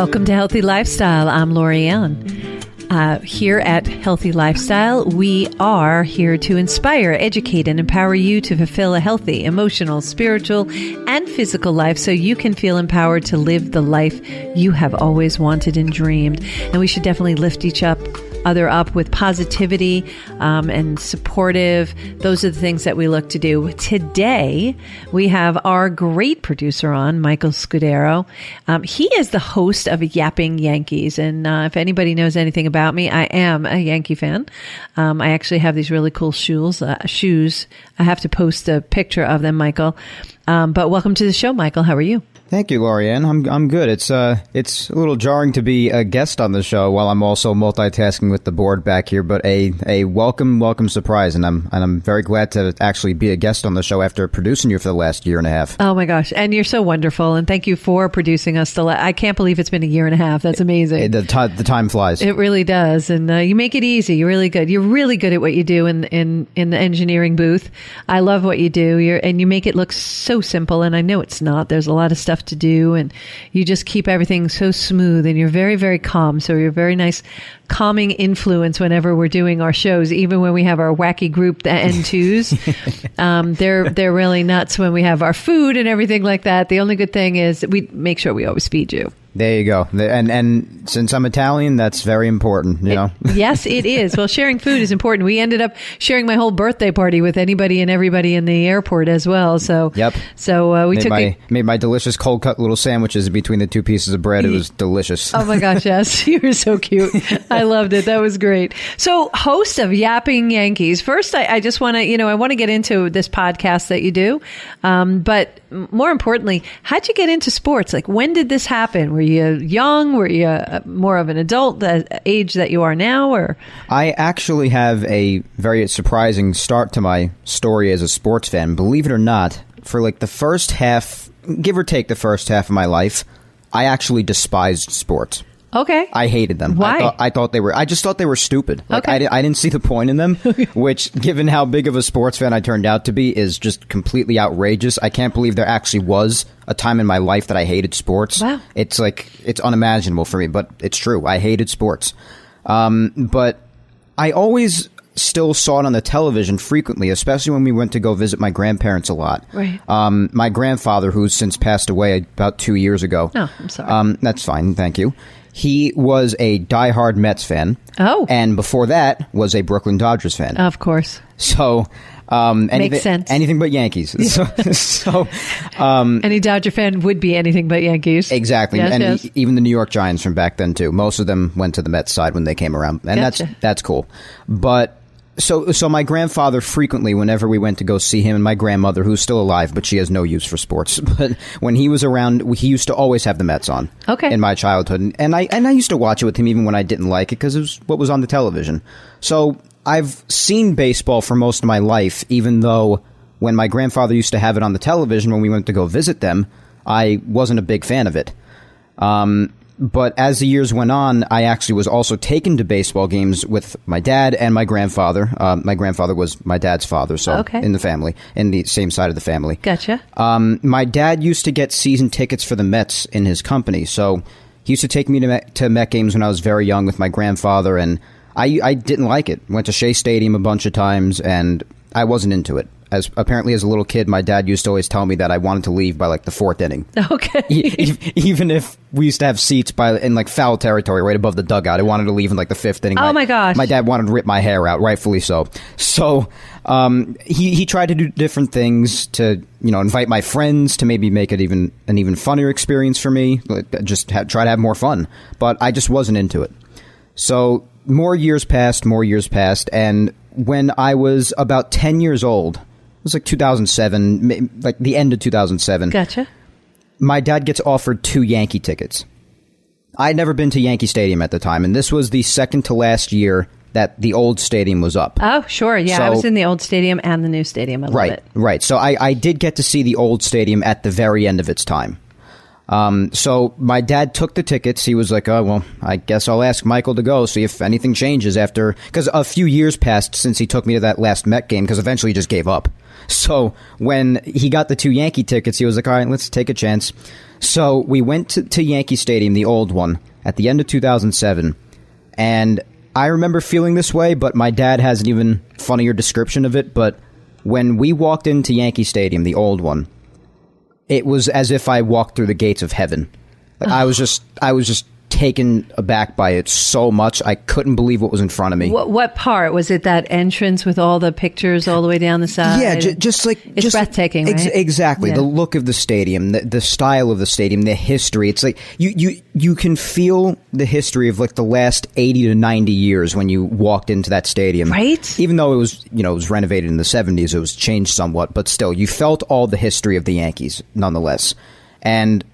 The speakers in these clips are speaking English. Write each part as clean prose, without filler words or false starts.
Welcome to Healthy Lifestyle. I'm Lori Anne. Here at Healthy Lifestyle, we are here to inspire, educate, and empower you to fulfill a healthy, emotional, spiritual, and physical life so you can feel empowered to live the life you have always wanted and dreamed. And we should definitely lift each other up with positivity and supportive. Those are the things that we look to do. Today, we have our great producer on, Michael Scudiero. He is the host of Yapping Yankees. And if anybody knows anything about me, I am a Yankee fan. I actually have these really cool shoes. I have to post a picture of them, Michael. But welcome to the show, Michael. How are you? Thank you, Lori Anne. I'm good. It's a little jarring to be a guest on the show while I'm also multitasking with the board back here, but a welcome surprise, and I'm very glad to actually be a guest on the show after producing you for the last year and a half. Oh my gosh, and you're so wonderful, and thank you for producing us. I can't believe it's been a year and a half. That's amazing. The time flies. It really does, and you make it easy. You're really good. You're really good at what you do in the engineering booth. I love what you do. And you make it look so simple, and I know it's not. There's a lot of stuff to do, and you just keep everything so smooth, and you're very, very calm. So you're a very nice calming influence whenever we're doing our shows, even when we have our wacky group, the N2s. They're really nuts when we have our food and everything like that. The only good thing is we make sure we always feed you. There you go. And since I'm Italian, that's very important, you know? Yes, it is. Well, sharing food is important. We ended up sharing my whole birthday party with anybody and everybody in the airport as well. So, yep. So we made my delicious cold cut little sandwiches between the two pieces of bread. It was delicious. Oh my gosh, yes. You were so cute. I loved it. That was great. So, host of Yapping Yankees. First, I just want to, I want to get into this podcast that you do. But more importantly, how'd you get into sports? Like, when did this happen? Were you young? Were you more of an adult, the age that you are now? Or I actually have a very surprising start to my story as a sports fan. Believe it or not, for like the first half, give or take the first half of my life, I actually despised sports. Okay. I hated them. Why? I just thought they were stupid. Like, okay. I didn't see the point in them, which, given how big of a sports fan I turned out to be, is just completely outrageous. I can't believe there actually was a time in my life that I hated sports. Wow. It's unimaginable for me, but it's true. I hated sports. But I always still saw it on the television frequently, especially when we went to go visit my grandparents a lot. Right. My grandfather, who's since passed away about 2 years ago. Oh, I'm sorry. That's fine. Thank you. He was a diehard Mets fan. Oh. And before that was a Brooklyn Dodgers fan. Of course. So, makes sense. Anything but Yankees. So, any Dodger fan would be anything but Yankees. Exactly. Yes, and yes. Even the New York Giants from back then too. Most of them went to the Mets side when they came around. And Gotcha. that's cool. But So my grandfather frequently, whenever we went to go see him, and my grandmother, who's still alive, but she has no use for sports, but when he was around, he used to always have the Mets on. Okay. In my childhood, and I used to watch it with him even when I didn't like it because it was what was on the television. So I've seen baseball for most of my life, even though when my grandfather used to have it on the television when we went to go visit them, I wasn't a big fan of it. But as the years went on, I actually was also taken to baseball games with my dad and my grandfather. My grandfather was my dad's father, so in the family, in the same side of the family. Gotcha. My dad used to get season tickets for the Mets in his company, so he used to take me to Met games when I was very young with my grandfather, and I didn't like it. Went to Shea Stadium a bunch of times, and I wasn't into it. Apparently, as a little kid, my dad used to always tell me that I wanted to leave by like the fourth inning. Okay. Even if we used to have seats in like foul territory right above the dugout, I wanted to leave in like the fifth inning. Oh my gosh. My dad wanted to rip my hair out, rightfully so. So he tried to do different things to invite my friends to maybe make it an even funnier experience for me. Just try to have more fun, but I just wasn't into it. So more years passed, and when I was about 10 years old. It was like 2007, like the end of 2007. Gotcha. My dad gets offered 2 Yankee tickets. I'd never been to Yankee Stadium at the time, and this was the second to last year that the old stadium was up. Oh, sure. Yeah, I was in the old stadium and the new stadium. I love it. Right. So I did get to see the old stadium at the very end of its time. So my dad took the tickets. He was like, oh, well, I guess I'll ask Michael to go, see if anything changes after, because a few years passed since he took me to that last Met game, because eventually he just gave up. So when he got the 2 Yankee tickets, he was like, all right, let's take a chance. So we went to Yankee Stadium, the old one, at the end of 2007. And I remember feeling this way, but my dad has an even funnier description of it. But when we walked into Yankee Stadium, the old one, it was as if I walked through the gates of heaven. Like, I was just taken aback by it so much. I couldn't believe what was in front of me. What part? Was it that entrance with all the pictures all the way down the side? Yeah, it's breathtaking, right? Exactly. Yeah. The look of the stadium, the style of the stadium, the history. It's like you can feel the history of like the last 80 to 90 years when you walked into that stadium. Right. Even though it was renovated in the 70s, it was changed somewhat, but still, you felt all the history of the Yankees nonetheless. And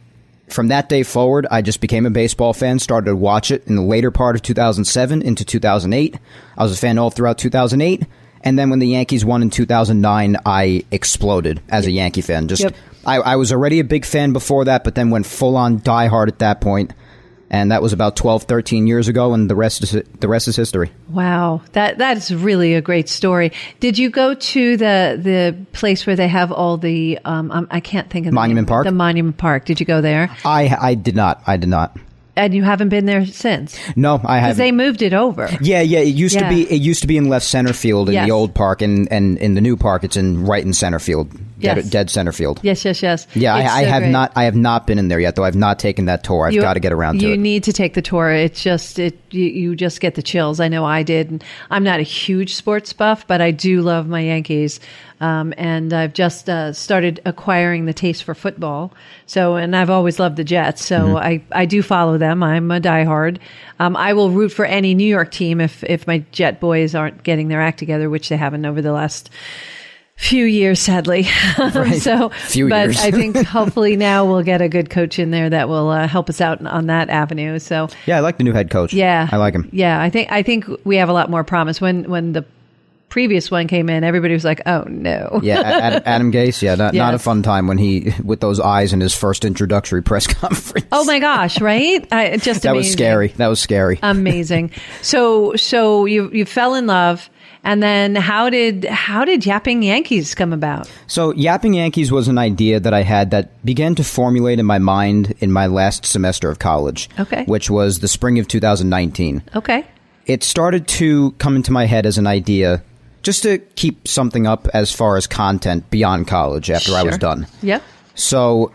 from that day forward, I just became a baseball fan, started to watch it in the later part of 2007 into 2008. I was a fan all throughout 2008. And then when the Yankees won in 2009, I exploded as a Yankee fan. I was already a big fan before that, but then went full-on diehard at that point. And that was about 12, 13 years ago, and the rest is history. Wow, that is really a great story. Did you go to the place where they have all the I can't think of Monument Park? The Monument Park. Did you go there? I did not. And you haven't been there since? No, I haven't. Because they moved it over. Yeah. It used to be in left center field in the old park, and in the new park, it's right in center field, dead center field. Yes. Yeah, I have great. I have not been in there yet, though. I've not taken that tour. I've got to get around to it. You need to take the tour. It's just you just get the chills. I know I did. And I'm not a huge sports buff, but I do love my Yankees. And I've just started acquiring the taste for football. And I've always loved the Jets. So I do follow them. I'm a diehard. I will root for any New York team if my Jet boys aren't getting their act together, which they haven't over the last few years, sadly. Right. But I think hopefully now we'll get a good coach in there that will help us out on that avenue. So yeah, I like the new head coach. Yeah, I like him. Yeah, I think we have a lot more promise. When the previous one came in, everybody was like, "Oh no!" Yeah, Adam Gase. Yeah, not a fun time when he with those eyes in his first introductory press conference. Oh my gosh! Right? That was scary. That was scary. Amazing. So you fell in love, and then how did Yapping Yankees come about? So Yapping Yankees was an idea that I had that began to formulate in my mind in my last semester of college. Okay. Which was the spring of 2019. Okay. It started to come into my head as an idea, just to keep something up as far as content beyond college after I was done. Yep. So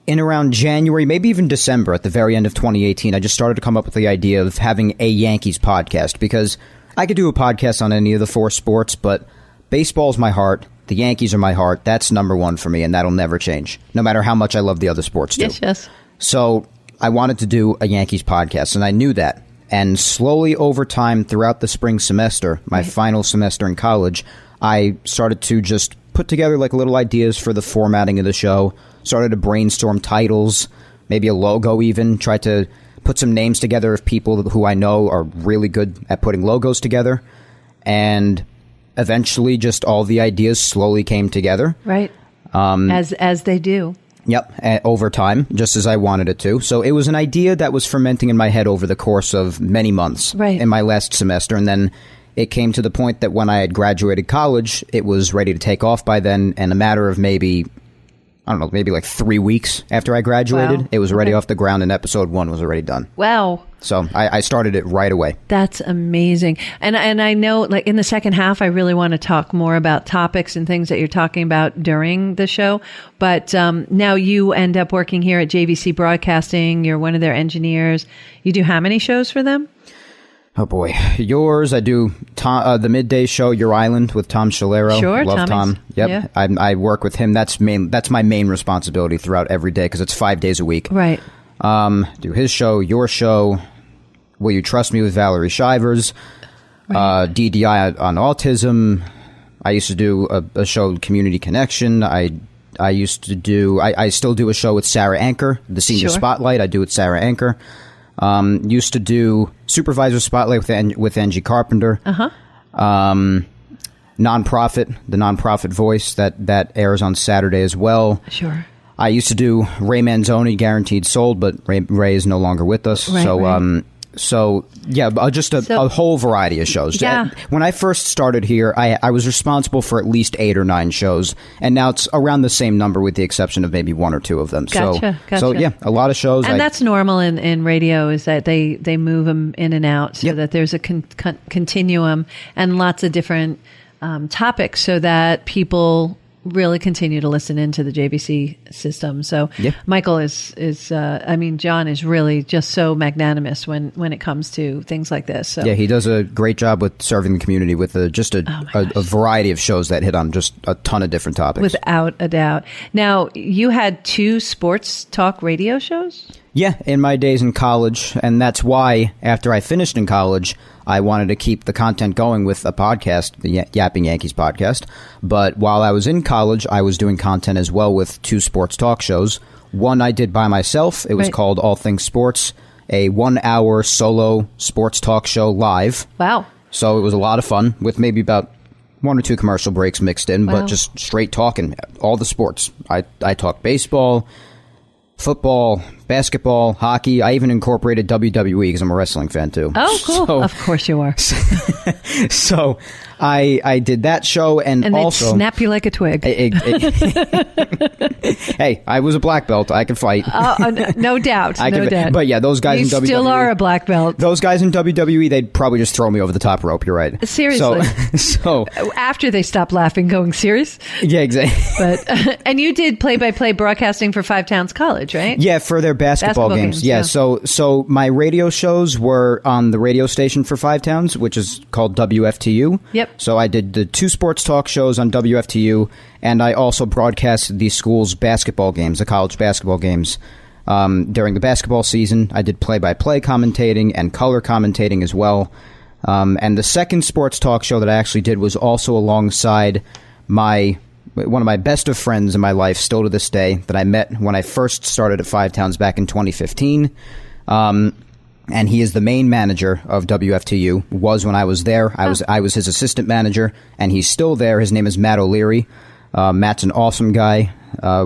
in around January, maybe even December, at the very end of 2018, I just started to come up with the idea of having a Yankees podcast, because I could do a podcast on any of the 4 sports, but baseball's my heart. The Yankees are my heart. That's number one for me, and that'll never change, no matter how much I love the other sports too. Yes. So I wanted to do a Yankees podcast, and I knew that. And slowly over time throughout the spring semester, my final semester in college, I started to just put together like little ideas for the formatting of the show, started to brainstorm titles, maybe a logo even, tried to put some names together of people who I know are really good at putting logos together. And eventually just all the ideas slowly came together. Right. As they do. Yep, over time, just as I wanted it to. So it was an idea that was fermenting in my head over the course of many months in my last semester. And then it came to the point that when I had graduated college, it was ready to take off by then. And a matter of maybe like 3 weeks after I graduated, it was already off the ground, and episode 1 was already done. Wow. So I started it right away. That's amazing. And I know, like, in the second half, I really want to talk more about topics and things that you're talking about during the show. But now you end up working here at JVC Broadcasting. You're one of their engineers. You do how many shows for them? Oh, boy. Yours, I do the midday show, Your Island, with Tom Scudiero. Sure, Love Tommy's, Tom. Yep. Yeah. I work with him. That's my main responsibility throughout every day, because it's 5 days a week. Right. Do his show, your show, Will You Trust Me with Valerie Shivers, DDI on autism. I used to do a show, Community Connection. I used to do, I still do a show with Sarah Anchor, the Senior Spotlight. I do it with Sarah Anchor. Used to do Supervisor Spotlight with Angie Carpenter. Nonprofit, the Nonprofit Voice, that airs on Saturday as well. Sure. I used to do Ray Manzoni, Guaranteed Sold, but Ray is no longer with us. Right. So just a whole variety of shows. Yeah. When I first started here, I was responsible for at least 8 or 9 shows, and now it's around the same number with the exception of maybe 1 or 2 of them. Gotcha. So yeah, a lot of shows. And that's normal in radio, is that they move them in and out so that there's a continuum and lots of different topics so that people really continue to listen into the JVC system. So Michael John is really just so magnanimous when it comes to things like this. So. Yeah, he does a great job with serving the community with a variety of shows that hit on just a ton of different topics. Without a doubt. Now, you had 2 sports talk radio shows? Yeah, in my days in college, and that's why after I finished in college, I wanted to keep the content going with a podcast, the Yapping Yankees podcast. But while I was in college, I was doing content as well with 2 sports talk shows. One I did by myself. It was called All Things Sports, a 1-hour solo sports talk show live. Wow. So it was a lot of fun with maybe about 1 or 2 commercial breaks mixed in, but just straight talking, all the sports. I talked baseball, football, basketball, hockey. I even incorporated WWE because I'm a wrestling fan too. Oh, cool. So, of course you are. So I did that show and also... snap you like a twig. Hey, I was a black belt. I could fight. No doubt. No doubt. But yeah, those guys in WWE... You still are a black belt. Those guys in WWE, they'd probably just throw me over the top rope. You're right. Seriously. So after they stopped laughing, going serious? Yeah, exactly. But and you did play-by-play broadcasting for Five Towns College, right? Yeah, for their basketball games. Yeah. So my radio shows were on the radio station for Five Towns, which is called WFTU. Yep. So I did the 2 sports talk shows on WFTU, and I also broadcast the school's basketball games, the college basketball games. During the basketball season, I did play-by-play commentating and color commentating as well. And the second sports talk show that I actually did was also alongside one of my best of friends in my life, still to this day, that I met when I first started at Five Towns back in 2015. And he is the main manager of WFTU, was when I was there. I was his assistant manager, and he's still there. His name is Matt O'Leary. Matt's an awesome guy.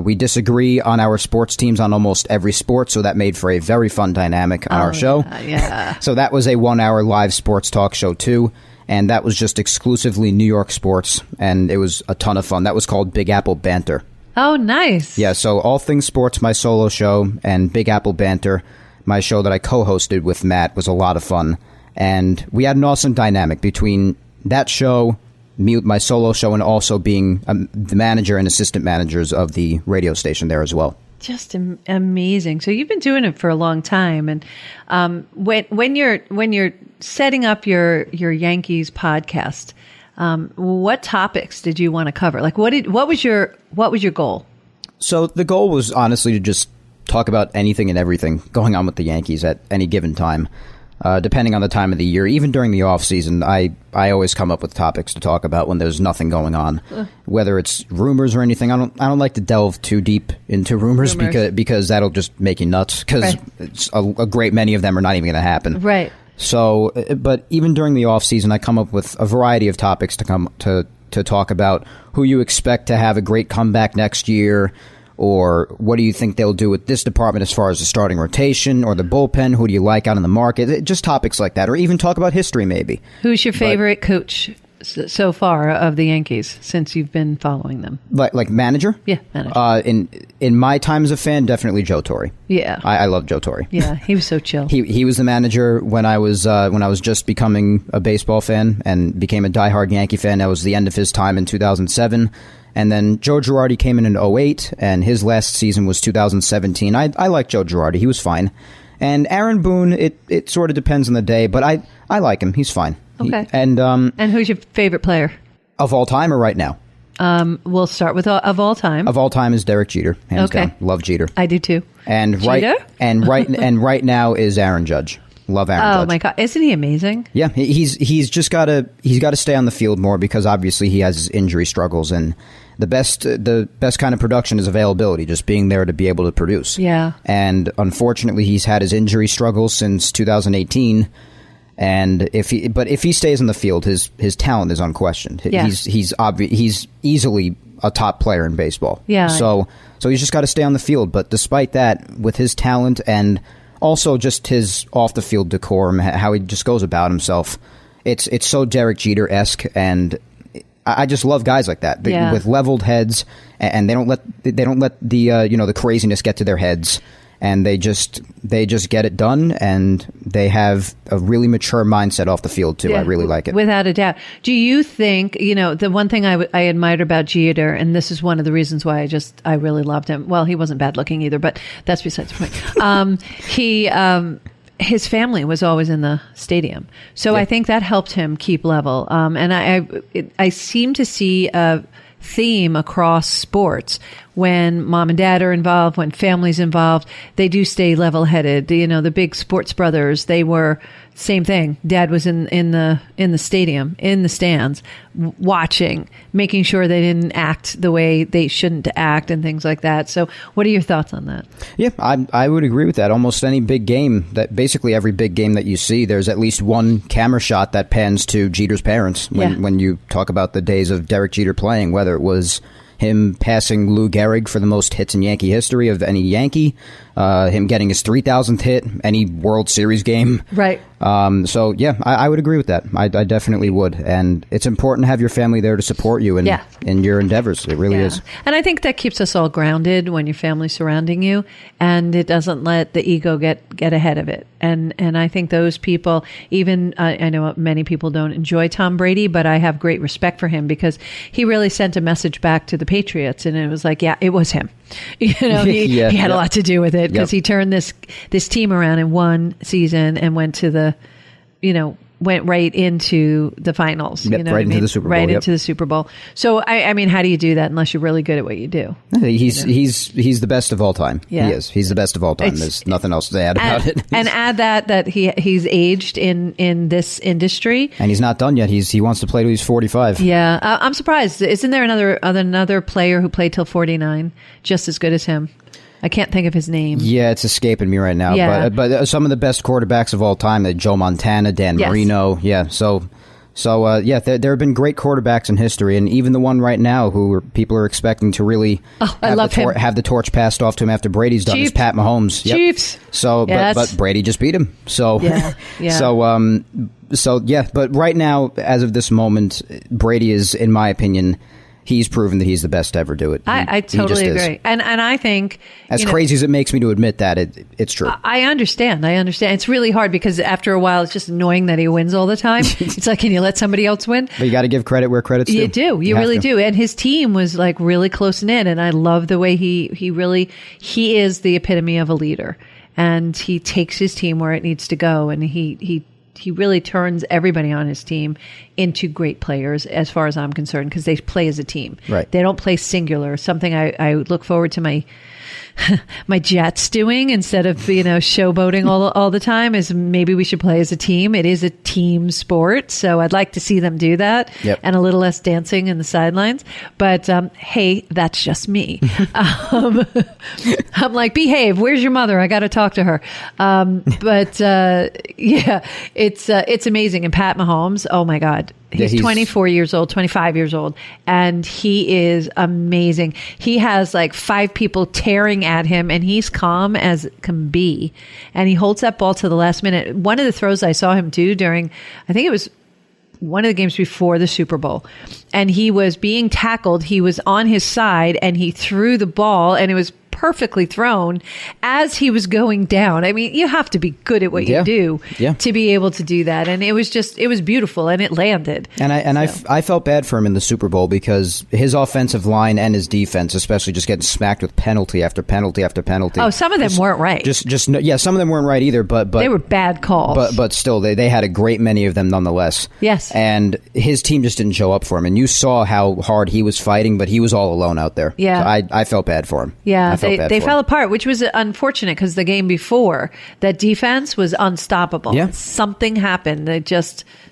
We disagree on our sports teams on almost every sport, so that made for a very fun dynamic on our show. Yeah. So that was a 1-hour live sports talk show, too. And that was just exclusively New York sports, and it was a ton of fun. That was called Big Apple Banter. Oh, nice. Yeah, so All Things Sports, my solo show, and Big Apple Banter, my show that I co-hosted with Matt, was a lot of fun. And we had an awesome dynamic between that show, me with my solo show, and also being the manager and assistant managers of the radio station there as well. Just amazing. So you've been doing it for a long time, and when you're setting up your Yankees podcast, what topics did you want to cover? Like what was your goal? So the goal was honestly to just talk about anything and everything going on with the Yankees at any given time. Depending on the time of the year, even during the off season, I always come up with topics to talk about when there's nothing going on, whether it's rumors or anything. I don't like to delve too deep into rumors. because that'll just make you nuts. Because a great many of them are not even going to happen. Right. So, but even during the off season, I come up with a variety of topics to talk about. Who you expect to have a great comeback next year. Or what do you think they'll do with this department as far as the starting rotation or the bullpen? Who do you like out in the market? Just topics like that. Or even talk about history, maybe. Who's your favorite coach so far of the Yankees since you've been following them? Like manager? Yeah, manager. In my time as a fan, definitely Joe Torre. Yeah. I love Joe Torre. Yeah, he was so chill. He was the manager when I was just becoming a baseball fan and became a diehard Yankee fan. That was the end of his time in 2007. And then Joe Girardi came in 2008, and his last season was 2017. I like Joe Girardi. He was fine. And Aaron Boone, it sort of depends on the day, but I like him. He's fine. Okay. And who's your favorite player? Of all time or right now? We'll start with of all time. Of all time is Derek Jeter, hands down. Love Jeter. I do too. And Jeter? right now is Aaron Judge. Love Aaron Judge. Oh my God, isn't he amazing? Yeah, he's got to stay on the field more because obviously he has his injury struggles, and the best kind of production is availability, just being there to be able to produce. Yeah. And unfortunately, he's had his injury struggles since 2018. And if he stays on the field, his talent is unquestioned. Yeah. He's easily a top player in baseball. Yeah. So he's just got to stay on the field. But despite that, with his talent and also just his off the field decorum, how he just goes about himself, it's so Derek Jeter-esque, and I just love guys like that with leveled heads, and they don't let the craziness get to their heads, and they just get it done, and they have a really mature mindset off the field too. I really like it, without a doubt. Do you think the one thing I admired about Jeter, and this is one of the reasons why I really loved him. Well, he wasn't bad looking either, but that's besides the point. His family was always in the stadium. So I think that helped him keep level. And I seem to see a theme across sports. When mom and dad are involved, when family's involved, they do stay level-headed. The big sports brothers, they were same thing. Dad was in the stadium, in the stands, watching, making sure they didn't act the way they shouldn't act and things like that. So what are your thoughts on that? Yeah, I would agree with that. Almost any big game, basically every big game that you see, there's at least one camera shot that pans to Jeter's parents when you talk about the days of Derek Jeter playing, whether it was him passing Lou Gehrig for the most hits in Yankee history of any Yankee, him getting his 3,000th hit, any World Series game. Right. So, yeah, I would agree with that. I definitely would. And it's important to have your family there to support you in your endeavors. It really is. And I think that keeps us all grounded when your family's surrounding you, and it doesn't let the ego get ahead of it. And I think those people, even I know many people don't enjoy Tom Brady, but I have great respect for him because he really sent a message back to the Patriots, and it was like, it was him. He had a lot to do with it because he turned this team around in one season and went right into the finals. Into the Super Bowl. Into the Super Bowl. So I mean, how do you do that unless you're really good at what you do? He's the best of all time. Yeah. He is. He's the best of all time. There's nothing else to add about it. And add that he's aged in this industry, and he's not done yet. He wants to play till he's 45. Yeah, I'm surprised. Isn't there another player who played till 49 just as good as him? I can't think of his name. Yeah, it's escaping me right now. Yeah. But some of the best quarterbacks of all time, Joe Montana, Dan Marino. Yeah, so there have been great quarterbacks in history, and even the one right now who people are expecting to really have the torch passed off to him after Brady's done is Pat Mahomes. Yep. Chiefs. So, but Brady just beat him. So, but right now, as of this moment, Brady is, in my opinion, he's proven that he's the best to ever do it. I totally agree. And I think... As crazy as it makes me to admit that, it's true. I understand. It's really hard because after a while, it's just annoying that he wins all the time. It's like, can you let somebody else win? But you got to give credit where credit's due. You do. You really do. And his team was like really close knit. And I love the way he is the epitome of a leader. And he takes his team where it needs to go. And he really turns everybody on his team into great players, as far as I'm concerned, because they play as a team. Right. They don't play singular. Something I look forward to my Jets doing instead of showboating all the time is maybe we should play as a team. It is a team sport, so I'd like to see them do that. Yep. And a little less dancing in the sidelines. But hey, that's just me. I'm like, behave. Where's your mother? I got to talk to her. It's amazing. And Pat Mahomes, oh my God. He's 24 years old, 25 years old, and he is amazing. He has like 5 people tearing at him, and he's calm as can be. And he holds that ball to the last minute. One of the throws I saw him do during, I think it was one of the games before the Super Bowl, and he was being tackled. He was on his side, and he threw the ball, and it was perfectly thrown as he was going down. I mean, you have to be good at what you do to be able to do that. And it was beautiful, and it landed. And I felt bad for him in the Super Bowl because his offensive line and his defense, especially, just getting smacked with penalty after penalty after penalty. Oh, some of them weren't right. Some of them weren't right either, but they were bad calls. But still, they had a great many of them nonetheless. Yes. And his team just didn't show up for him. And you saw how hard he was fighting, but he was all alone out there. Yeah. So I felt bad for him. Yeah. They fell apart, which was unfortunate because the game before, that defense was unstoppable. Yeah. Something happened.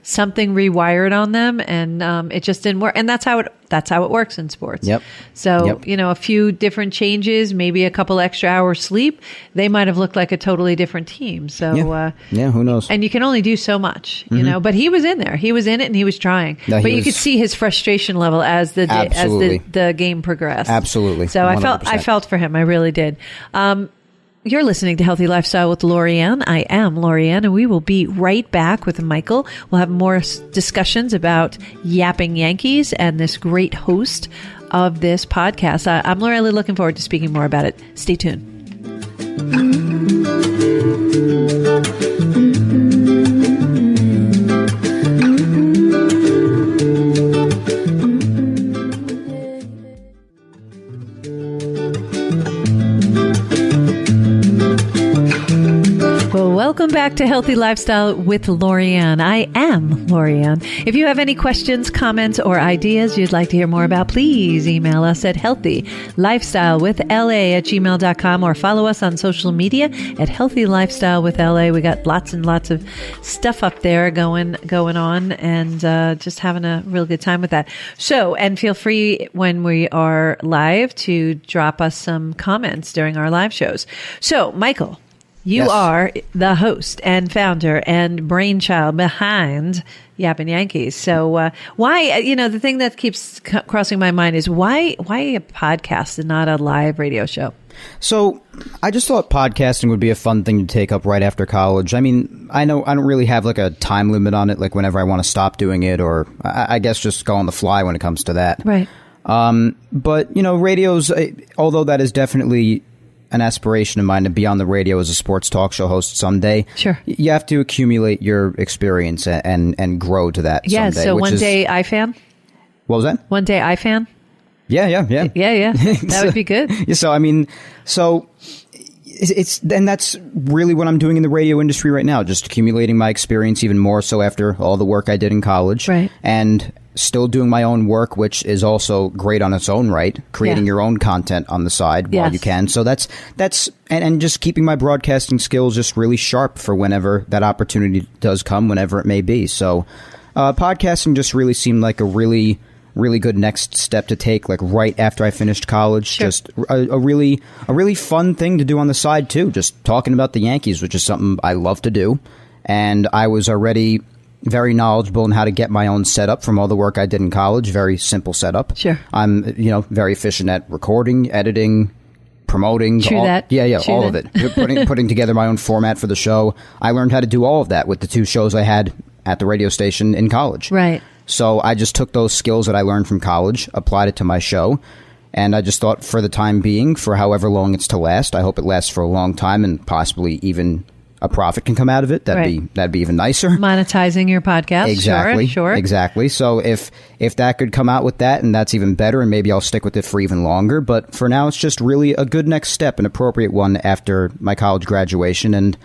Something rewired on them, and it just didn't work. And that's how that's how it works in sports. Yep. So, a few different changes, maybe a couple extra hours sleep, they might have looked like a totally different team. So, who knows? And you can only do so much, but he was in there. He was in it and he was trying. No, but you could see his frustration level as the game progressed. Absolutely. So 100%. I felt for him. I really did. You're listening to Healthy Lifestyle with Lori Anne. I am Lori Anne, and we will be right back with Michael. We'll have more discussions about Yapping Yankees and this great host of this podcast. I'm really looking forward to speaking more about it. Stay tuned. Welcome back to Healthy Lifestyle with Lori Anne. I am Lori Anne. If you have any questions, comments, or ideas you'd like to hear more about, please email us at healthylifestylewithla@gmail.com or follow us on social media at Healthy Lifestyle with LA. We got lots and lots of stuff up there going on, and just having a real good time with that. So, and feel free when we are live to drop us some comments during our live shows. So, Michael, you are the host and founder and brainchild behind Yapping Yankees. So why, the thing that keeps crossing my mind is why a podcast and not a live radio show? So I just thought podcasting would be a fun thing to take up right after college. I mean, I know I don't really have like a time limit on it, like whenever I want to stop doing it, or I guess just go on the fly when it comes to that. Right. But, radios, although that is definitely an aspiration of mine to be on the radio as a sports talk show host someday. Sure. You have to accumulate your experience and grow to that someday. Yeah, so one day iFan? What was that? One day iFan? Yeah. Yeah. That would be good. So and that's really what I'm doing in the radio industry right now, just accumulating my experience even more so after all the work I did in college. Right. And still doing my own work, which is also great on its own right, creating your own content on the side while you can. So that's and just keeping my broadcasting skills just really sharp for whenever that opportunity does come, whenever it may be. So podcasting just really seemed like a really good next step to take, like right after I finished college. Sure. Just a really fun thing to do on the side too, just talking about the Yankees, which is something I love to do. And I was already very knowledgeable in how to get my own setup from all the work I did in college. Very simple setup. Sure. I'm, very efficient at recording, editing, promoting. True that. All of it. Putting together my own format for the show. I learned how to do all of that with the 2 shows I had at the radio station in college. Right. So I just took those skills that I learned from college, applied it to my show, and I just thought for the time being, for however long it's to last, I hope it lasts for a long time and possibly even a profit can come out of it. That'd be even nicer. Monetizing your podcast. Exactly. Sure. Exactly. So if that could come out with that, and that's even better, and maybe I'll stick with it for even longer. But for now, it's just really a good next step, an appropriate one after my college graduation. And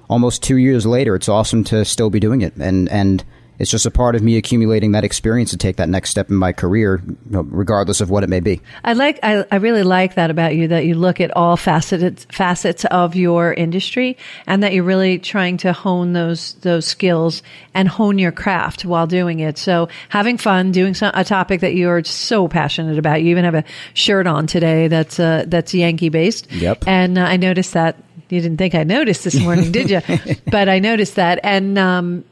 almost 2 years later, it's awesome to still be doing it. And it's just a part of me accumulating that experience to take that next step in my career, regardless of what it may be. I really like that about you, that you look at all facets of your industry, and that you're really trying to hone those skills and hone your craft while doing it. So having fun, doing a topic that you're so passionate about. You even have a shirt on today that's Yankee based. Yep. And I noticed that. You didn't think I noticed this morning, did you? But I noticed that. And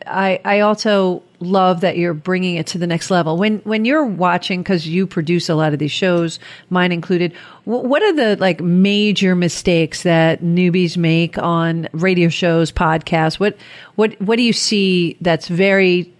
I also love that you're bringing it to the next level. When you're watching, because you produce a lot of these shows, mine included, what are the major mistakes that newbies make on radio shows, podcasts? What do you see that's very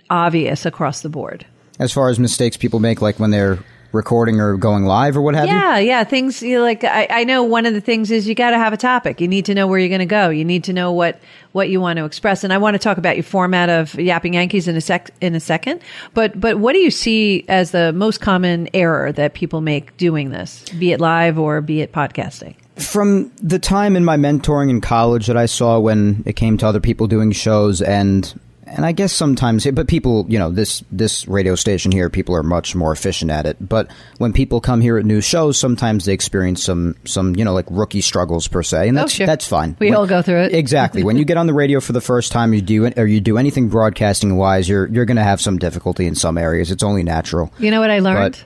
obvious across the board? As far as mistakes people make, like when they're recording or going live or what have you? Yeah. Things I know one of the things is you got to have a topic. You need to know where you're going to go. You need to know what you want to express. And I want to talk about your format of Yapping Yankees in a second. But what do you see as the most common error that people make doing this, be it live or be it podcasting? From the time in my mentoring in college that I saw when it came to other people doing shows and and I guess sometimes, but people, this radio station here, people are much more efficient at it. But when people come here at new shows, sometimes they experience some like rookie struggles per se, and that's fine. We all go through it. Exactly. When you get on the radio for the first time, you do anything broadcasting wise, you're going to have some difficulty in some areas. It's only natural. You know what I learned?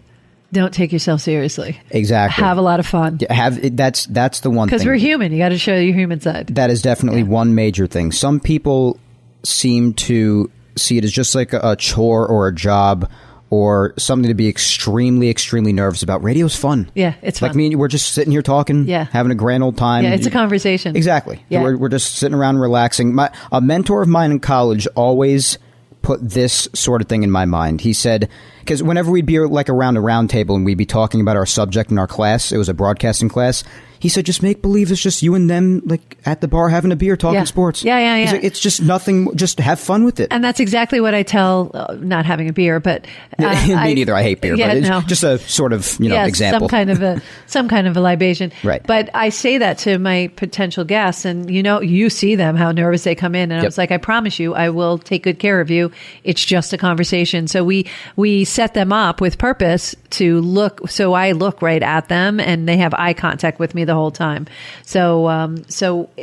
Don't take yourself seriously. Exactly. Have a lot of fun. That's the one thing. Because we're human. You got to show your human side. That is definitely one major thing. Some people seem to see it as just like a chore or a job or something to be extremely, extremely nervous about. Radio's fun. Yeah, it's fun. Like me and you, we're just sitting here talking, having a grand old time. Yeah, it's a conversation. Exactly. Yeah. We're just sitting around relaxing. A mentor of mine in college always put this sort of thing in my mind. He said, because whenever we'd be like around a round table and we'd be talking about our subject in our class, it was a broadcasting class, he said, just make believe it's just you and them like at the bar having a beer talking sports. Yeah. He's like, it's just nothing, just have fun with it. And that's exactly what I tell, not having a beer, but... Me neither, I hate beer, but it's just a sort of, example. some kind of a libation. Right. But I say that to my potential guests, and you see them, how nervous they come in, and I was like, I promise you, I will take good care of you. It's just a conversation. So we set them up with purpose to look, so I look right at them, and they have eye contact with me the whole time. So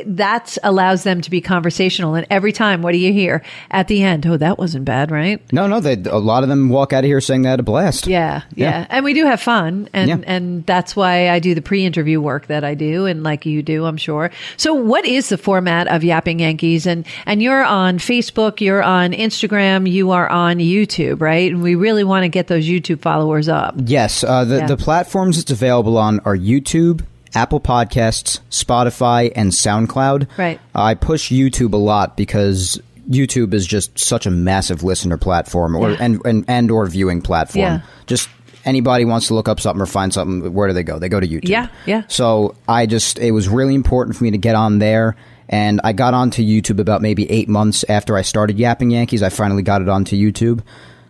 that allows them to be conversational. And every time, what do you hear at the end? Oh, that wasn't bad, right? No, a lot of them walk out of here saying they had a blast. Yeah. And we do have fun. And that's why I do the pre-interview work that I do, and like you do, I'm sure. So what is the format of Yapping Yankees? And you're on Facebook, you're on Instagram, you are on YouTube, right? And we really want to get those YouTube followers up. Yes. The platforms it's available on are YouTube, Apple Podcasts, Spotify, and SoundCloud. Right. I push YouTube a lot because YouTube is just such a massive listener platform or viewing platform. Yeah. Just anybody wants to look up something or find something, where do they go? They go to YouTube. Yeah. So it was really important for me to get on there. And I got onto YouTube about maybe 8 months after I started Yapping Yankees. I finally got it onto YouTube.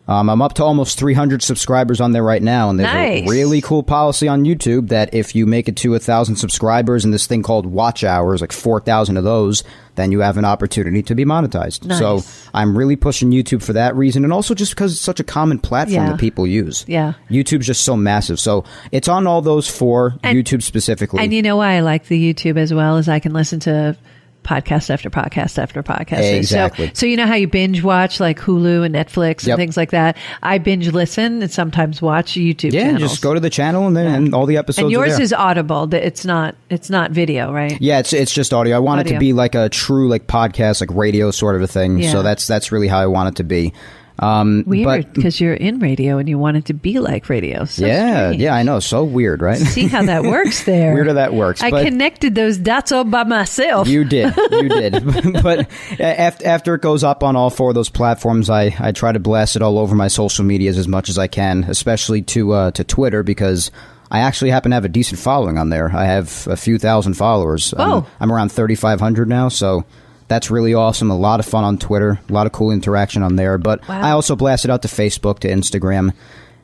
I'm up to almost 300 subscribers on there right now, and there's a really cool policy on YouTube that if you make it to 1,000 subscribers and this thing called watch hours, like 4,000 of those, then you have an opportunity to be monetized. Nice. So I'm really pushing YouTube for that reason, and also just because it's such a common platform that people use. Yeah. YouTube's just so massive. So it's on all those four, YouTube specifically. And you know why I like the YouTube as well, is I can listen to podcast after podcast after podcast. Exactly. So you know how you binge watch like Hulu and Netflix and things like that? I binge listen and sometimes watch YouTube channels. Yeah, just go to the channel and then and all the episodes and yours are there. Is audible. It's not video, right? Yeah, it's just audio. I want it to be like a true like podcast, like radio sort of a thing. Yeah. So that's really how I want it to be. Weird, because you're in radio and you want it to be like radio. So strange. Yeah, I know. So weird, right? See how that works there. Weird how that works. I connected those dots all by myself. You did. But after it goes up on all four of those platforms, I try to blast it all over my social medias as much as I can, especially to Twitter, because I actually happen to have a decent following on there. I have a few thousand followers. Oh. I'm around 3,500 now, so... That's really awesome. A lot of fun on Twitter. A lot of cool interaction on there. But I also blast it out to Facebook, to Instagram,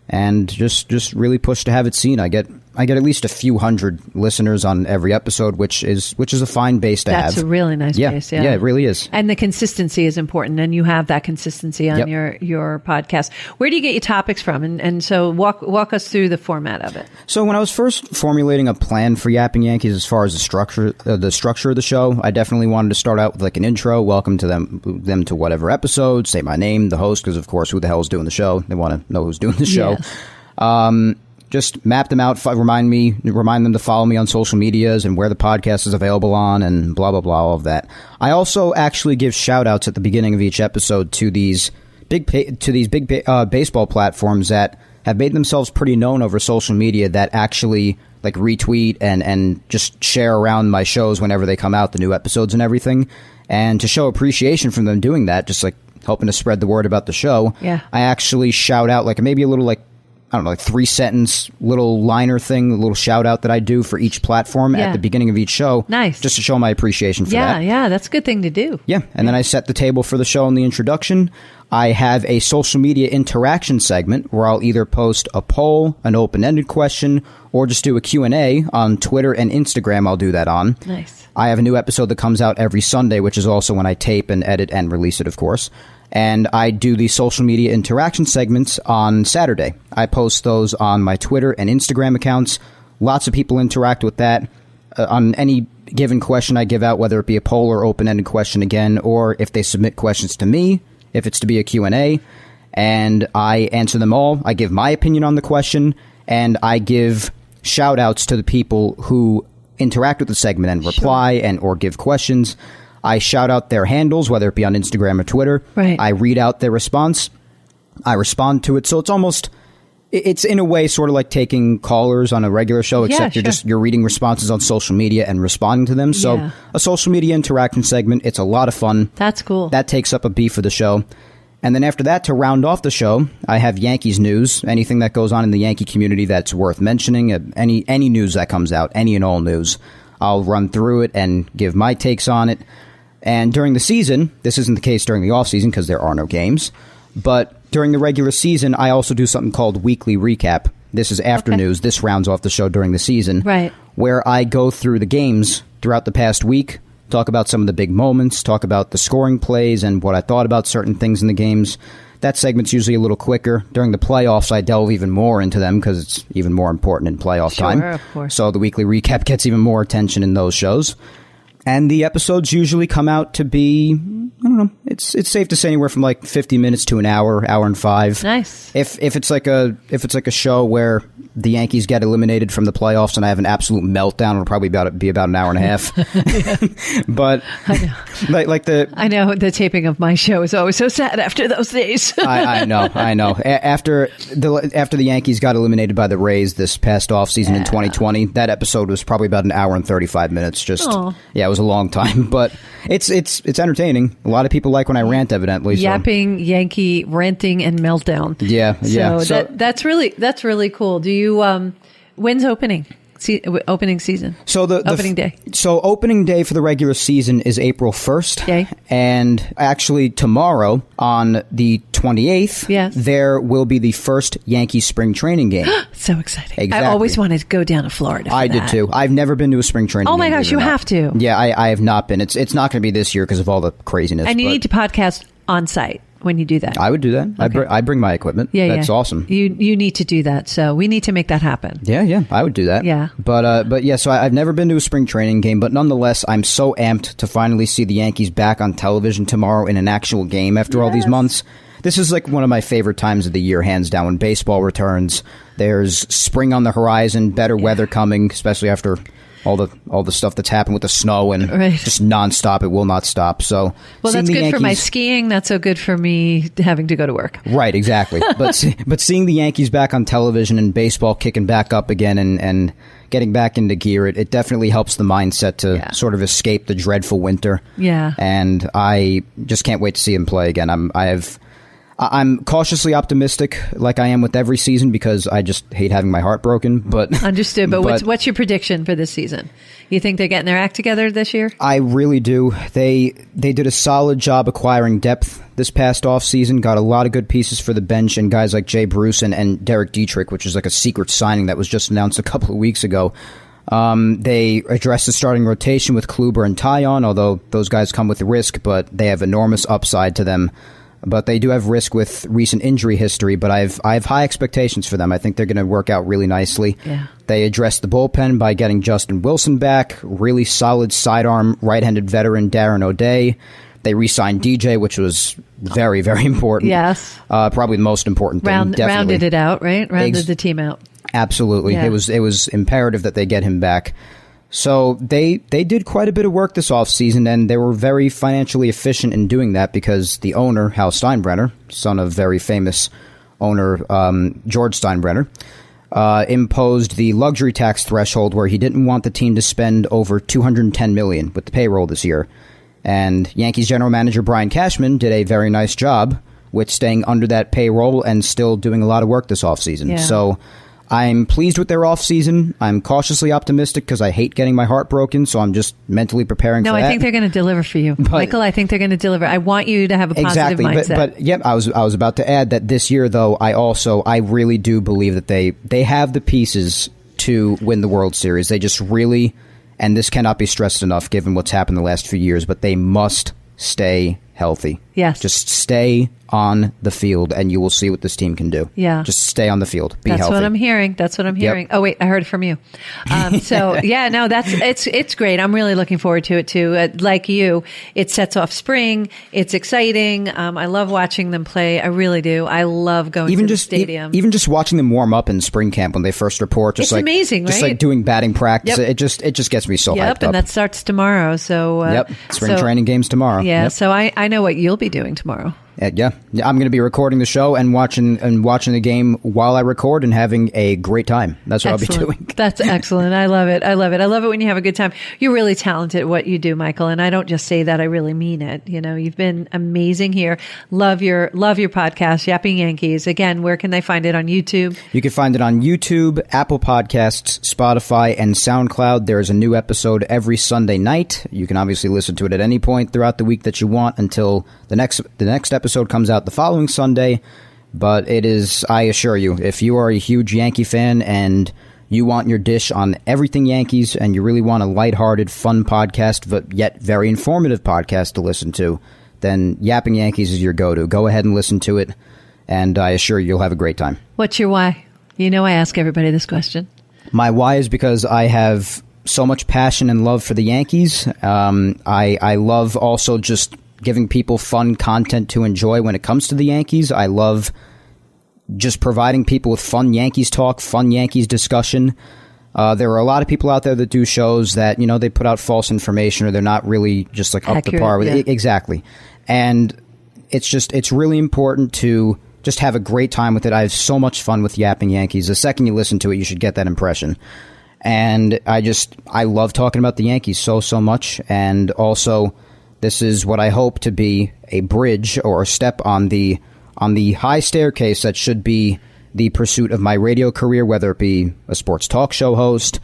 and just really push to have it seen. I get at least a few hundred listeners on every episode, which is a fine base to have. That's a really nice base. Yeah, it really is. And the consistency is important, and you have that consistency on your podcast. Where do you get your topics from? And so walk us through the format of it. So when I was first formulating a plan for Yapping Yankees, as far as the structure of the show, I definitely wanted to start out with like an intro, welcome to them to whatever episode, say my name, the host, because of course, who the hell is doing the show? They want to know who's doing the show. Yes. Just map them out, remind them to follow me on social medias and where the podcast is available on, and blah, blah, blah, all of that. I also actually give shout-outs at the beginning of each episode to these big baseball platforms that have made themselves pretty known over social media, that actually like retweet and just share around my shows whenever they come out, the new episodes and everything. And to show appreciation from them doing that, just like helping to spread the word about the show, I actually shout out like maybe a little like, I don't know, like 3-sentence little liner thing, a little shout out that I do for each platform at the beginning of each show. Nice. Just to show my appreciation for that. Yeah, that's a good thing to do. Yeah. And then I set the table for the show in the introduction. I have a social media interaction segment where I'll either post a poll, an open-ended question, or just do a Q&A on Twitter and Instagram. I'll do that on. Nice. I have a new episode that comes out every Sunday, which is also when I tape and edit and release it, of course. And I do the social media interaction segments on Saturday. I post those on my Twitter and Instagram accounts. Lots of people interact with that. On any given question I give out, whether it be a poll or open-ended question again, or if they submit questions to me, if it's to be a Q&A, and I answer them all. I give my opinion on the question, and I give shout-outs to the people who interact with the segment and reply and or give questions. I shout out their handles, whether it be on Instagram or Twitter. Right. I read out their response. I respond to it. So it's in a way sort of like taking callers on a regular show, except you're reading responses on social media and responding to them. So a social media interaction segment, it's a lot of fun. That's cool. That takes up a beat of the show. And then after that, to round off the show, I have Yankees news, anything that goes on in the Yankee community that's worth mentioning, any news that comes out, any and all news. I'll run through it and give my takes on it. And during the season, this isn't the case during the offseason because there are no games, but during the regular season, I also do something called Weekly Recap. This is after news. This rounds off the show during the season, right, where I go through the games throughout the past week, talk about some of the big moments, talk about the scoring plays and what I thought about certain things in the games. That segment's usually a little quicker. During the playoffs, I delve even more into them because it's even more important in playoff time. Of course. So the Weekly Recap gets even more attention in those shows. And the episodes usually come out to be, I don't know, it's safe to say anywhere from like 50 minutes to an hour and 5. Nice. If it's like a show where the Yankees get eliminated from the playoffs and I have an absolute meltdown, it'll probably be about an hour and a half. But I know the taping of my show is always so sad after those days. I know. After the Yankees got eliminated by the Rays this past offseason in 2020, that episode was probably about an hour and 35 minutes. It was a long time, but it's entertaining. A lot of people like when I rant, evidently. Yapping Yankee ranting and meltdown. Yeah. So that's really cool. Do you when's opening season? Opening day. So opening day for the regular season is April 1st. Okay. And actually tomorrow on the 28th, there will be the first Yankee spring training game. So exciting. Exactly. I always wanted to go down to Florida. I did too. I've never been to a spring training game. Oh my gosh, you have to. Yeah, I have not been. It's not going to be this year because of all the craziness. And you need to podcast on site when you do that. I would do that. Okay. I bring my equipment. That's awesome. You need to do that. So we need to make that happen. Yeah, I would do that. Yeah. But yeah, so I've never been to a spring training game, but nonetheless, I'm so amped to finally see the Yankees back on television tomorrow in an actual game after all these months. This is like one of my favorite times of the year, hands down, when baseball returns. There's spring on the horizon, better weather coming, especially after all the stuff that's happened with the snow and just nonstop. It will not stop. So, well, that's good for my skiing. Not so good for me having to go to work. Right, exactly. But seeing the Yankees back on television and baseball kicking back up again and getting back into gear, it definitely helps the mindset to sort of escape the dreadful winter. Yeah. And I just can't wait to see him play again. I'm cautiously optimistic, like I am with every season, because I just hate having my heart broken. But understood. But what's your prediction for this season? You think they're getting their act together this year? I really do. They did a solid job acquiring depth this past offseason. Got a lot of good pieces for the bench and guys like Jay Bruce and Derek Dietrich, which is like a secret signing that was just announced a couple of weeks ago. They addressed the starting rotation with Kluber and Taillon, although those guys come with risk, but they have enormous upside to them. But they do have risk with recent injury history, but I have high expectations for them. I think they're going to work out really nicely. Yeah. They addressed the bullpen by getting Justin Wilson back, really solid sidearm right-handed veteran Darren O'Day. They re-signed DJ, which was very, very important. Yes. Probably the most important thing. Rounded it out, right? Rounded the team out. Absolutely. Yeah. It was imperative that they get him back. So they did quite a bit of work this offseason, and they were very financially efficient in doing that because the owner, Hal Steinbrenner, son of very famous owner George Steinbrenner, imposed the luxury tax threshold where he didn't want the team to spend over $210 million with the payroll this year. And Yankees general manager Brian Cashman did a very nice job with staying under that payroll and still doing a lot of work this offseason. Yeah. So I'm pleased with their offseason. I'm cautiously optimistic because I hate getting my heart broken, so I'm just mentally preparing for that. No, I think they're going to deliver for you. Michael, I think they're going to deliver. I want you to have a positive mindset. But yep, I was about to add that this year, though, I really do believe that they have the pieces to win the World Series. They just really, and this cannot be stressed enough given what's happened the last few years, but they must stay healthy. Yes. Just stay on the field and you will see what this team can do. Yeah. Just stay on the field. Be healthy. That's what I'm hearing. That's what I'm hearing. Yep. Oh, wait, I heard it from you. So yeah, no, it's great. I'm really looking forward to it too. Like you, it sets off spring. It's exciting. I love watching them play. I really do. I love going to the stadium. Even just watching them warm up in spring camp when they first report. It's amazing, right? Just like doing batting practice. Yep. It just gets me so hyped up. And that starts tomorrow. So spring training games tomorrow. Yeah. Yep. So I know what you'll be doing tomorrow. Yeah, I'm going to be recording the show and watching the game while I record and having a great time. That's what I'll be doing. That's excellent. I love it. I love it. I love it when you have a good time. You're really talented at what you do, Michael, and I don't just say that. I really mean it. You know, you've been amazing here. Love your podcast, Yapping Yankees. Again, where can they find it on YouTube? You can find it on YouTube, Apple Podcasts, Spotify, and SoundCloud. There's a new episode every Sunday night. You can obviously listen to it at any point throughout the week that you want until the next episode comes out the following Sunday. But it is, I assure you, if you are a huge Yankee fan and you want your dish on everything Yankees and you really want a lighthearted, fun podcast, but yet very informative podcast to listen to, then Yapping Yankees is your go-to. Go ahead and listen to it, and I assure you, you'll have a great time. What's your why? You know I ask everybody this question. My why is because I have so much passion and love for the Yankees. I love also just giving people fun content to enjoy when it comes to the Yankees. I love just providing people with fun Yankees talk, fun Yankees discussion. There are a lot of people out there that do shows that, you know, they put out false information or they're not really just like up to par with it. Exactly. And it's really important to just have a great time with it. I have so much fun with Yapping Yankees. The second you listen to it, you should get that impression. And I love talking about the Yankees so much. And also, this is what I hope to be a bridge or a step on the high staircase that should be the pursuit of my radio career, whether it be a sports talk show host,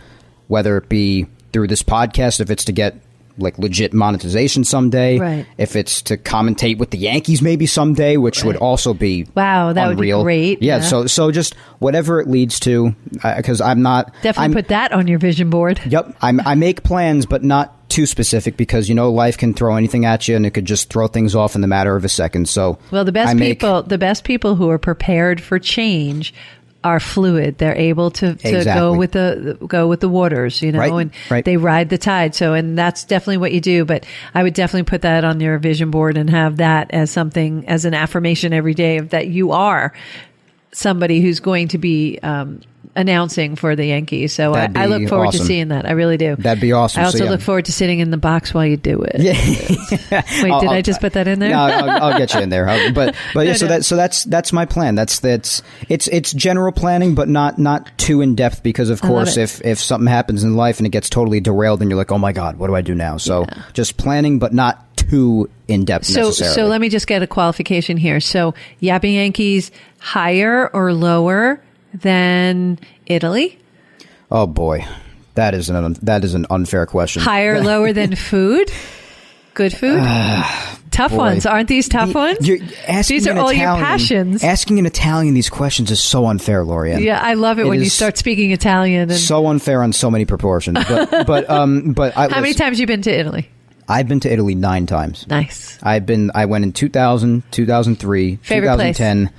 whether it be through this podcast, if it's to get like legit monetization someday, right. If it's to commentate with the Yankees maybe someday, which would also be that unreal. Would be great. Yeah. So just whatever it leads to, because I'm put that on your vision board. Yep. I make plans, but not too specific because, you know, life can throw anything at you and it could just throw things off in the matter of a second. So, well, the best people who are prepared for change are fluid. They're able to go with the waters, you know, right. They ride the tide. So, and that's definitely what you do. But I would definitely put that on your vision board and have that as something, as an affirmation every day of that you are somebody who's going to be announcing for the Yankees. So I look forward to seeing that. I really do. That'd be awesome. I also look forward to sitting in the box while you do it. Yeah. Wait, did I just put that in there? No, I'll get you in there. But yeah, so that's my plan. It's general planning, but not too in depth because of course if something happens in life and it gets totally derailed, then you're like, oh my God, what do I do now? So just planning, but not too in depth necessarily. So let me just get a qualification here. So Yapping Yankees higher or lower than Italy? Oh boy, that is an unfair question. Higher, lower than food? Good food? Tough ones. Aren't these tough ones? These are all your passions. Asking an Italian these questions is so unfair, Lori Anne. Yeah, I love it when you start speaking Italian. And so unfair on so many proportions. But how many times have you been to Italy? I've been to Italy 9 times. Nice. I went in 2000, 2003, Favorite 2010. place?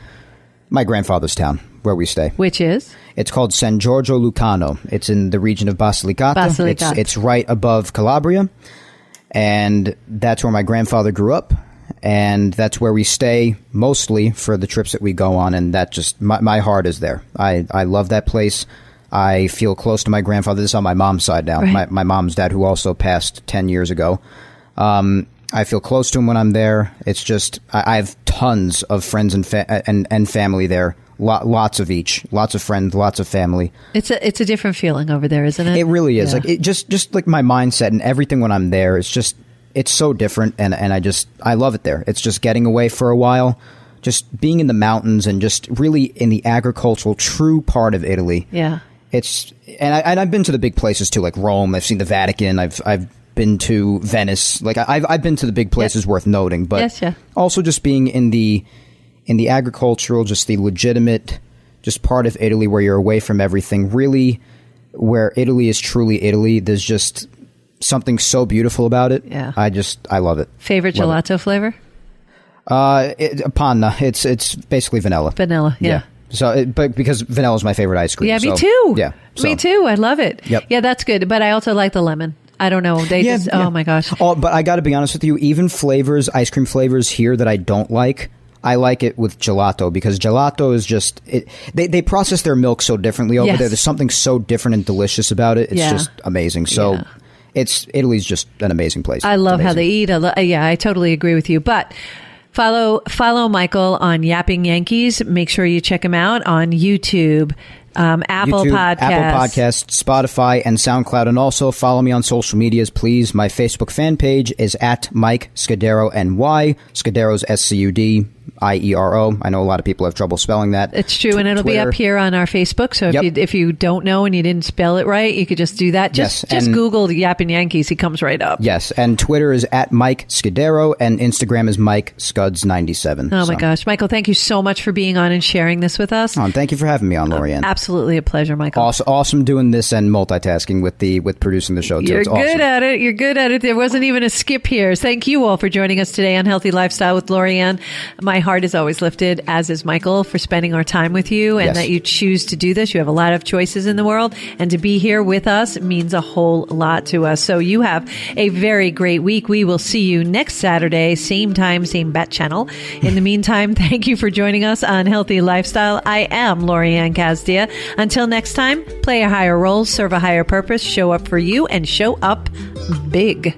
My grandfather's town, where we stay. Which is? It's called San Giorgio Lucano. It's in the region of Basilicata. It's right above Calabria. And that's where my grandfather grew up. And that's where we stay mostly for the trips that we go on. And that just, my heart is there. I love that place. I feel close to my grandfather. This is on my mom's side now. Right. My mom's dad, who also passed 10 years ago. I feel close to him when I'm there. It's just, I have tons of friends and family there. Lots of each. Lots of friends, lots of family. It's a different feeling over there, isn't it? It really is. Yeah. Like it just like my mindset and everything when I'm there, it's so different and I love it there. It's just getting away for a while, just being in the mountains and just really in the agricultural true part of Italy. Yeah. And I've been to the big places too, like Rome. I've seen the Vatican. I've been to Venice. Like I've been to the big places worth noting, but also just being in the agricultural, just the legitimate, just part of Italy where you're away from everything. Really, where Italy is truly Italy. There's just something so beautiful about it. Yeah. I love it. Favorite gelato flavor? Panna. It's basically vanilla. Vanilla. Yeah. So, but because vanilla is my favorite ice cream. Yeah, me too. Yeah, me too. I love it. Yep. Yeah, that's good. But I also like the lemon. I don't know. Oh my gosh. Oh, but I got to be honest with you. Even ice cream flavors here that I don't like, I like it with gelato because gelato is just they process their milk so differently over there. There's something so different and delicious about it. It's just amazing. So Italy's just an amazing place. I love how they eat. I totally agree with you. But follow Michael on Yapping Yankees. Make sure you check him out on YouTube. Apple Podcasts, Spotify, and SoundCloud. And also follow me on social medias, please. My Facebook fan page is at Mike Scudiero NY. Scudero's Scudiero. I know a lot of people have trouble spelling that. It's true, and it'll be up here on our Facebook. So if you don't know and you didn't spell it right, you could just do that. Just Google the Yapping Yankees. He comes right up. Yes, and Twitter is at Mike Scudiero, and Instagram is Mike Scuds97. Oh my gosh, Michael! Thank you so much for being on and sharing this with us. Oh, and thank you for having me on, Lori Anne. Absolutely a pleasure, Michael. Awesome doing this and multitasking with producing the show too. You're good at it. You're good at it. There wasn't even a skip here. Thank you all for joining us today on Healthy Lifestyle with Lori Anne. My heart is always lifted, as is Michael, for spending our time with you and that you choose to do this. You have a lot of choices in the world, and to be here with us means a whole lot to us. So you have a very great week. We will see you next Saturday, same time, same bat channel. In the meantime, thank you for joining us on Healthy Lifestyle. I am Lori Anne Casdia. Until next time, play a higher role, serve a higher purpose, show up for you, and show up big.